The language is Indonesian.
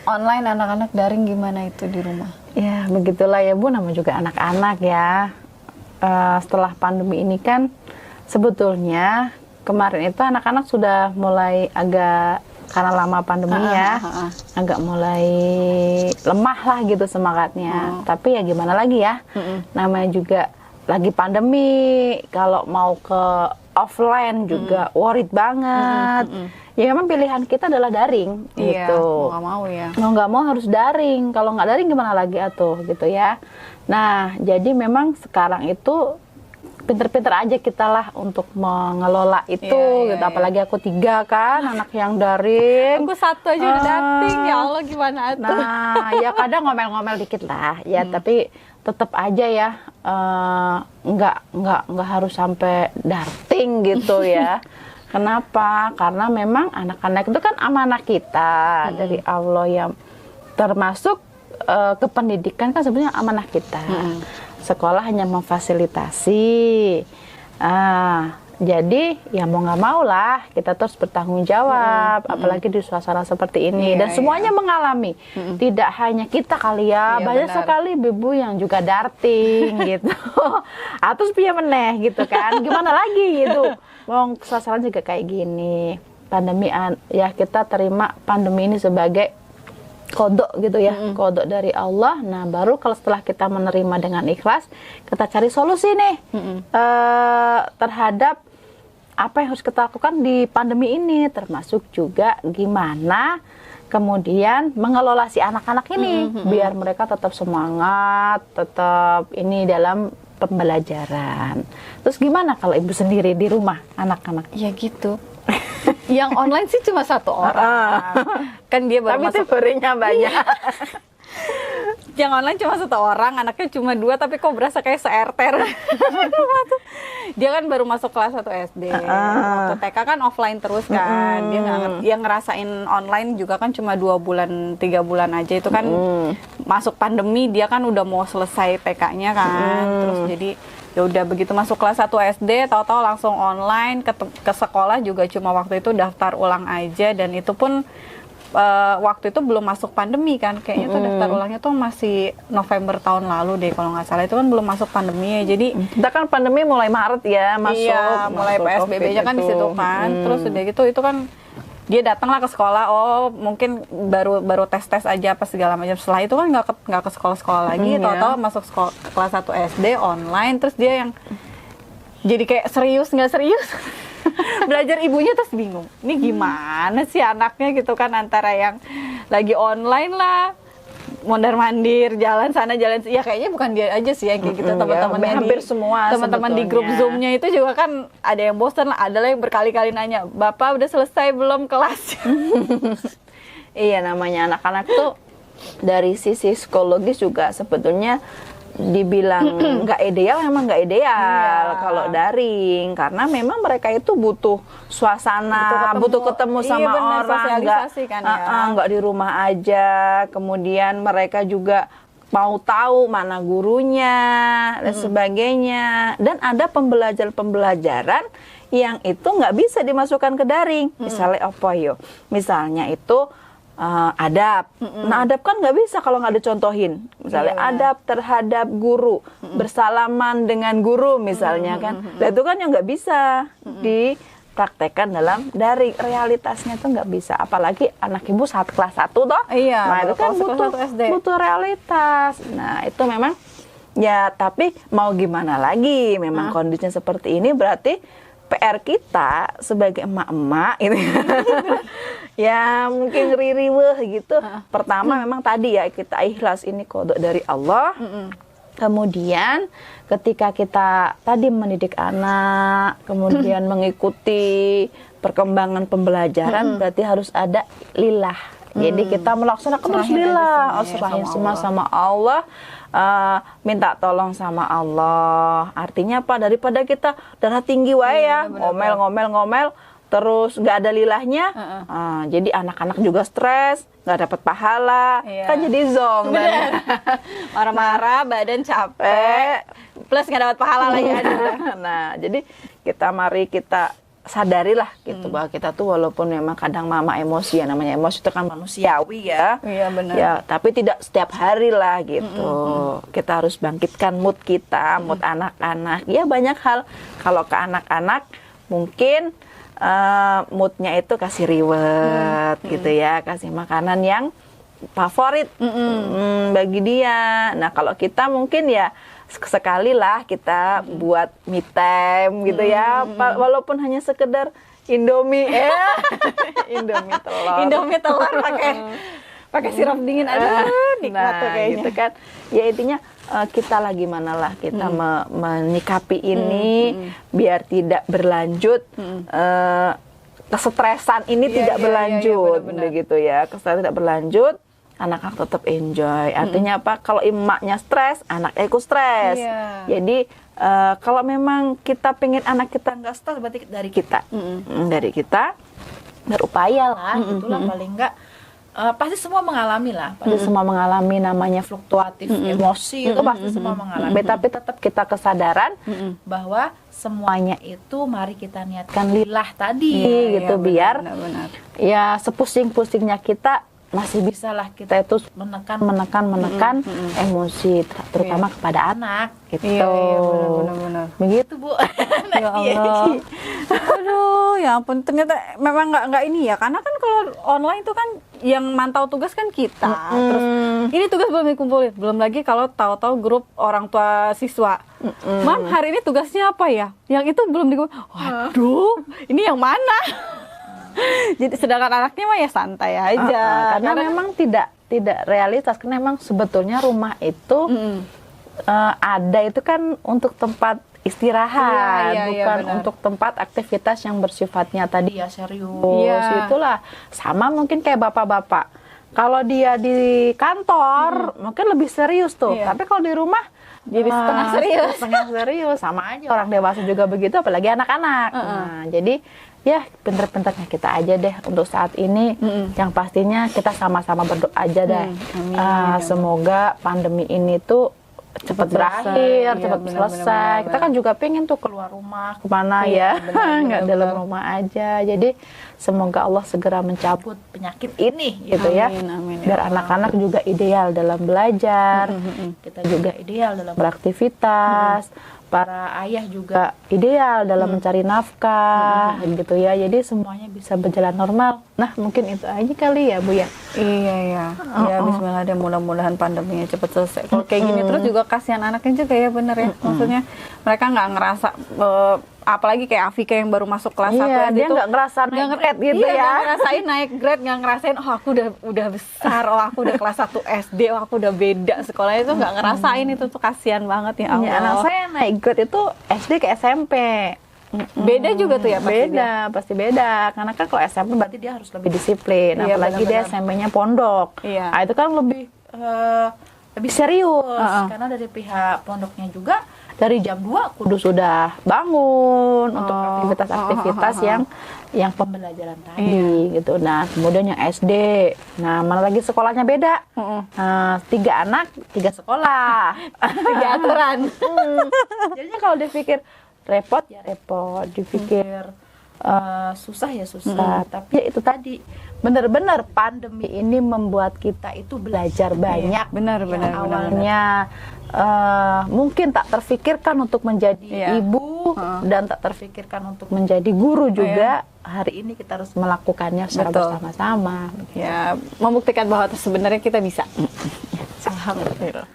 online, anak-anak daring gimana itu di rumah? Ya begitulah ya Bu, namanya juga anak-anak ya. Setelah pandemi ini kan sebetulnya kemarin itu anak-anak sudah mulai agak, karena lama pandemi agak mulai lemah lah gitu semangatnya. Tapi ya gimana lagi ya, namanya juga lagi pandemi, kalau mau ke offline juga worried banget. Ya memang pilihan kita adalah daring gitu. Mau nggak mau ya. Mau nggak mau harus daring. Kalau nggak daring gimana lagi atuh gitu ya. Nah jadi memang sekarang itu pinter-pinter aja kita lah untuk mengelola itu gitu. Apalagi aku 3 kan anak yang daring. Aku 1 aja udah daring, ya Allah gimana tuh. Nah ya kadang ngomel-ngomel dikit lah ya, tapi tetap aja ya nggak harus sampai darting gitu ya. Kenapa? Karena memang anak-anak itu kan amanah kita dari Allah, yang termasuk kependidikan kan sebenarnya amanah kita. Sekolah hanya memfasilitasi. Jadi ya mau nggak mau lah kita terus bertanggung jawab, apalagi di suasana seperti ini. Dan semuanya mengalami, tidak hanya kita kali ya, banyak sekali ibu yang juga darting gitu. Atau piye meneh gitu kan, gimana lagi gitu. Wong suasana juga kayak gini, pandemi ya kita terima pandemi ini sebagai kodok gitu ya, kodok dari Allah. Nah baru kalau setelah kita menerima dengan ikhlas, kita cari solusi nih terhadap apa yang harus kita lakukan di pandemi ini, termasuk juga gimana kemudian mengelola si anak-anak ini biar mereka tetap semangat, tetap ini dalam pembelajaran. Terus gimana kalau ibu sendiri di rumah anak-anak? Ya gitu. Yang online sih cuma 1 orang. Kan dia baru masuk. Tapi teorinya banyak. Yang online cuma 1 orang, anaknya cuma 2, tapi kok berasa kayak se-RT. Dia kan baru masuk kelas 1 SD. Waktu TK kan offline terus kan. Dia nggak ngerti, yang ngerasain online juga kan cuma 2 bulan, 3 bulan aja. Itu kan masuk pandemi, dia kan udah mau selesai TK-nya kan. Terus jadi ya udah begitu masuk kelas 1 SD, tahu-tahu langsung online ke sekolah juga cuma waktu itu daftar ulang aja, dan itu pun waktu itu belum masuk pandemi kan, kayaknya tuh daftar ulangnya tuh masih November tahun lalu deh kalau nggak salah, itu kan belum masuk pandemi ya. Jadi kita kan pandemi mulai Maret ya masuk. Iya, mulai PSBB-nya kan di situ kan. Terus udah gitu itu kan dia datanglah ke sekolah, mungkin baru tes aja apa segala macam. Setelah itu kan nggak ke sekolah lagi, tahu-tahu masuk kelas 1 SD online. Terus dia yang jadi kayak serius nggak serius belajar, ibunya terus bingung, ini gimana sih anaknya gitu kan, antara yang lagi online lah, mondar-mandir, jalan sana jalan ya, kayaknya bukan dia aja sih yang kayak gitu, teman-temannya hampir semua teman-teman di grup Zoom-nya itu juga kan ada yang bosan lah, ada yang berkali-kali nanya, Bapak udah selesai belum kelas? Iya, namanya anak-anak tuh dari sisi psikologis juga sebetulnya dibilang nggak ideal, memang nggak ideal kalau daring, karena memang mereka itu butuh suasana, butuh ketemu sama orang, nggak di rumah aja. Kemudian mereka juga mau tahu mana gurunya dan sebagainya, dan ada pembelajaran yang itu nggak bisa dimasukkan ke daring. Misalnya apa yo? Misalnya itu adab. Nah adab kan nggak bisa kalau nggak dicontohin. Misalnya adab terhadap guru, bersalaman dengan guru misalnya kan. Nah itu kan yang nggak bisa dipraktekkan dalam daring. Realitasnya tuh nggak bisa. Apalagi anak ibu kelas 1 toh. Nah itu kan butuh realitas. Nah itu memang ya, tapi mau gimana lagi, memang kondisinya seperti ini, berarti PR kita sebagai emak-emak ini ya mungkin ririweh gitu. Pertama memang tadi ya, kita ikhlas, ini kodok dari Allah. Kemudian ketika kita tadi mendidik anak, kemudian mengikuti perkembangan pembelajaran, berarti harus ada lillah. Jadi kita melaksanakan terus lillah, serahin semua sama Allah. Minta tolong sama Allah. Artinya apa? Daripada kita darah tinggi wae ya, ngomel terus nggak ada lilahnya, jadi anak-anak juga stres, nggak dapat pahala, kan jadi zong. Marah-marah, badan capek, plus nggak dapat pahala lagi. Nah, jadi mari kita sadarilah gitu bahwa kita tuh walaupun memang kadang mama emosi, ya namanya emosi itu kan manusiawi ya. Iya benar. Ya, tapi tidak setiap hari lah gitu. Kita harus bangkitkan mood kita, mood anak-anak. Ya banyak hal. Kalau ke anak-anak mungkin moodnya itu kasih reward gitu ya, kasih makanan yang favorit bagi dia. Nah kalau kita mungkin ya sekali lah kita buat me time gitu ya, walaupun hanya sekedar Indomie Indomie telur pakai sirup dingin, aduh nikmat tuh kayaknya. Gitu kan. Ya intinya kita lah gimana lah kita menyikapi ini biar tidak berlanjut, kesetresan ini tidak berlanjut, begitu ya. Kesetresan tidak berlanjut, anak-anak tetap enjoy. Artinya apa? Kalau emaknya stres, anaknya ikut stres. Jadi kalau memang kita pengen anak kita nggak stres, berarti dari kita, dari kita berupaya lah, gitulah paling nggak. Pasti semua mengalami lah, semua mengalami namanya fluktuatif emosi itu pasti semua mengalami. Tapi tetap kita kesadaran bahwa semuanya itu mari kita niatkan lillah tadi, gitu biar ya sepusing-pusingnya kita masih bisa lah kita itu menekan emosi terutama kepada anak gitu. Iya, benar. Begitu Bu. Ya Allah. Aduh, ya ampun, ternyata memang nggak ini ya, karena kan kalau online itu kan yang mantau tugas kan kita. Terus ini tugas belum dikumpulin, belum lagi kalau tahu-tahu grup orang tua siswa. Mam, hari ini tugasnya apa ya? Yang itu belum dikumpulin. Waduh, ini yang mana? Jadi sedangkan anaknya mah ya santai aja. Karena memang tidak realitas. Karena memang sebetulnya rumah itu ada itu kan untuk tempat istirahat, bukan untuk tempat aktivitas yang bersifatnya tadi ya serius. Itulah sama mungkin kayak bapak-bapak. Kalau dia di kantor mungkin lebih serius tuh. Tapi kalau di rumah jadi setengah serius. Sama aja orang dewasa juga begitu, apalagi anak-anak. Nah, jadi ya pinter-pinternya kita aja deh untuk saat ini. Yang pastinya kita sama-sama berdoa aja deh. Semoga pandemi ini tuh cepat berakhir, cepat selesai. Kita kan juga pengen tuh keluar rumah kemana ya, nggak dalam rumah aja. Jadi semoga Allah segera mencabut penyakit ini gitu ya. Biar anak-anak juga ideal dalam belajar, kita juga ideal dalam beraktivitas, para ayah juga ideal dalam mencari nafkah gitu ya. Jadi semuanya bisa berjalan normal. Nah mungkin itu aja kali ya Bu ya. Iya ya. Ya bismillah deh, mudah-mudahan pandeminya cepat selesai. Kalau kayak gini terus juga kasihan anaknya juga ya, bener ya. Maksudnya mereka nggak ngerasa apalagi kayak Afika yang baru masuk kelas 1 dia nggak ngerasa naik grade gitu ya. Nggak ngerasain naik grade, nggak ngerasain oh aku udah besar, oh aku udah kelas 1 SD, oh aku udah beda sekolahnya, itu nggak ngerasain. Itu tuh kasihan banget ya Allah. Ya, anak saya naik grade itu SD ke SMP. Beda juga tuh ya pasti. Pasti beda. Karena kan kalau SMP berarti dia harus lebih disiplin, apalagi dia SMP-nya pondok. Nah, itu kan lebih serius. Karena dari pihak pondoknya juga dari jam 2 kudu sudah bangun untuk aktivitas-aktivitas yang pembelajaran tadi gitu. Nah, kemudian yang SD. Nah, mana lagi sekolahnya beda. 3 anak, 3 sekolah. 3 aturan. Jadinya kalau dipikir repot ya repot, dipikir susah ya susah. Tapi ya itu tadi, benar-benar pandemi ini membuat kita itu belajar banyak. Benar. Awalnya mungkin tak terfikirkan untuk menjadi ibu dan tak terfikirkan untuk menjadi guru juga. Hari ini kita harus melakukannya secara bersama-sama. Ya, membuktikan bahwa sebenarnya kita bisa. Alhamdulillah.